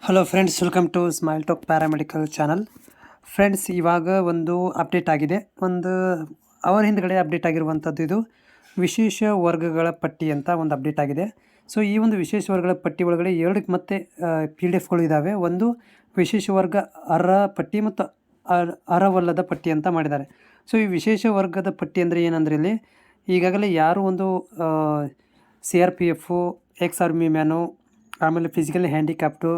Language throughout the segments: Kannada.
Hello friends, welcome to Smile Talk paramedical channel. Friends, ಇವಾಗ ಒಂದು ಅಪ್ಡೇಟ್ ಆಗಿದೆ. ಒಂದು ಅವರ್ ಹಿಂದ್ಗಡೆ ಅಪ್ಡೇಟ್ ಆಗಿರುವಂಥದ್ದು. ಇದು ವಿಶೇಷ ವರ್ಗಗಳ ಪಟ್ಟಿ ಅಂತ ಒಂದು ಅಪ್ಡೇಟ್ ಆಗಿದೆ. ಸೊ ಈ ಒಂದು ವಿಶೇಷ ವರ್ಗಗಳ ಪಟ್ಟಿ ಒಳಗಡೆ ಎರಡಕ್ಕೆ ಮತ್ತೆ PDF ಗಳು ಇದ್ದಾವೆ. ಒಂದು ವಿಶೇಷ ವರ್ಗ ಅರ್ಹ ಪಟ್ಟಿ ಮತ್ತು ಅರ್ಹವಲ್ಲದ ಪಟ್ಟಿ ಅಂತ ಮಾಡಿದ್ದಾರೆ. ಸೊ ಈ ವಿಶೇಷ ವರ್ಗದ ಪಟ್ಟಿ ಅಂದರೆ ಏನಂದರೆ, ಇಲ್ಲಿ ಈಗಾಗಲೇ ಯಾರು ಒಂದು CRPF, ಎಕ್ಸ್ ಆರ್ಮಿ ಮ್ಯಾನು, ಆಮೇಲೆ ಫಿಸಿಕಲಿ ಹ್ಯಾಂಡಿಕ್ಯಾಪ್ಟು,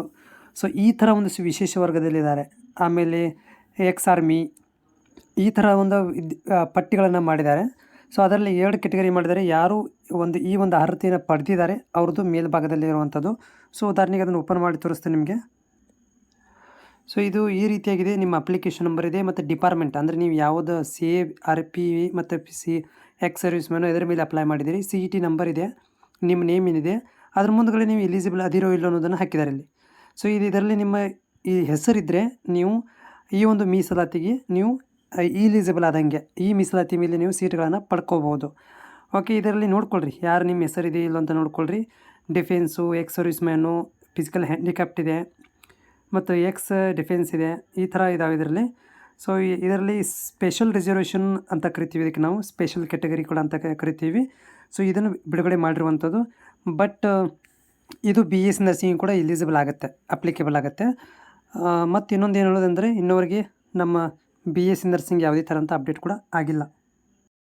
ಸೊ ಈ ಥರ ಒಂದು ವಿಶೇಷ ವರ್ಗದಲ್ಲಿದ್ದಾರೆ. ಆಮೇಲೆ ಎಕ್ಸ್ ಆರ್ಮಿ, ಈ ಥರ ಒಂದು ಪಟ್ಟಿಗಳನ್ನು ಮಾಡಿದ್ದಾರೆ. ಸೊ ಅದರಲ್ಲಿ 2 ಕೆಟಗರಿ ಮಾಡಿದ್ದಾರೆ. ಯಾರು ಈ ಒಂದು ಅರ್ಹತೆಯನ್ನು ಪಡೆದಿದ್ದಾರೆ ಅವ್ರದ್ದು ಮೇಲ್ಭಾಗದಲ್ಲಿರುವಂಥದ್ದು. ಸೊ ಉದಾಹರಣೆಗೆ ಅದನ್ನು ಓಪನ್ ಮಾಡಿ ತೋರಿಸ್ತೀನಿ ನಿಮಗೆ. ಸೊ ಇದು ಈ ರೀತಿಯಾಗಿದೆ. ನಿಮ್ಮ ಅಪ್ಲಿಕೇಶನ್ ನಂಬರ್ ಇದೆ ಮತ್ತು ಡಿಪಾರ್ಟ್ಮೆಂಟ್, ಅಂದರೆ ನೀವು ಯಾವುದು CRP ಮತ್ತು ಎಕ್ಸ್ ಸರ್ವಿಸ್ ಮ್ಯಾನು ಇದರ ಮೇಲೆ ಅಪ್ಲೈ ಮಾಡಿದ್ದೀರಿ. CET ನಂಬರ್ ಇದೆ, ನಿಮ್ಮ ನೇಮ್ ಏನಿದೆ, ಅದ್ರ ಮುಂದುಗಡೆ ನೀವು ಎಲಿಜಿಬಲ್ ಅದಿರೋ ಇಲ್ಲ ಅನ್ನೋದನ್ನು ಹಾಕಿದ್ದಾರೆ ಇಲ್ಲಿ. ಸೊ ಇದರಲ್ಲಿ ನಿಮ್ಮ ಈ ಹೆಸರಿದ್ದರೆ ನೀವು ಈ ಒಂದು ಮೀಸಲಾತಿಗೆ ನೀವು ಇಲಿಜಿಬಲ್ ಆದಂಗೆ ಈ ಮೀಸಲಾತಿ ಮೇಲೆ ನೀವು ಸೀಟ್ಗಳನ್ನು ಪಡ್ಕೋಬೋದು. ಓಕೆ, ಇದರಲ್ಲಿ ನೋಡ್ಕೊಳ್ರಿ ಯಾರು ನಿಮ್ಮ ಹೆಸರಿದೆ ಇಲ್ಲ ಅಂತ ನೋಡ್ಕೊಳ್ರಿ. Defence, ex service man, physical handicapped ಇದೆ ಮತ್ತು ಎಕ್ಸ್ ಡಿಫೆನ್ಸ್ ಇದೆ, ಈ ಥರ ಇದಾವೆ ಇದರಲ್ಲಿ. ಸೊ ಇದರಲ್ಲಿ ಸ್ಪೆಷಲ್ ರಿಸರ್ವೇಷನ್ ಅಂತ ಕರಿತೀವಿ, ಇದಕ್ಕೆ ನಾವು ಸ್ಪೆಷಲ್ ಕ್ಯಾಟಗರಿ ಕೂಡ ಅಂತ ಕರಿತೀವಿ. ಸೊ ಇದನ್ನು ಬಿಡುಗಡೆ ಮಾಡಿರುವಂಥದ್ದು. ಬಟ್ ಇದು BS ನರ್ಸಿಂಗ್ ಕೂಡ ಎಲಿಜಿಬಲ್ ಆಗುತ್ತೆ, ಅಪ್ಲಿಕೇಬಲ್ ಆಗುತ್ತೆ. ಮತ್ತು ಇನ್ನೊಂದು ಏನು ಹೇಳೋದಂದರೆ, ಇನ್ನೋವರೆಗೆ ನಮ್ಮ BS ನರ್ಸಿಂಗ್ ಯಾವುದೇ ಥರ ಅಂತ ಅಪ್ಡೇಟ್ ಕೂಡ ಆಗಿಲ್ಲ.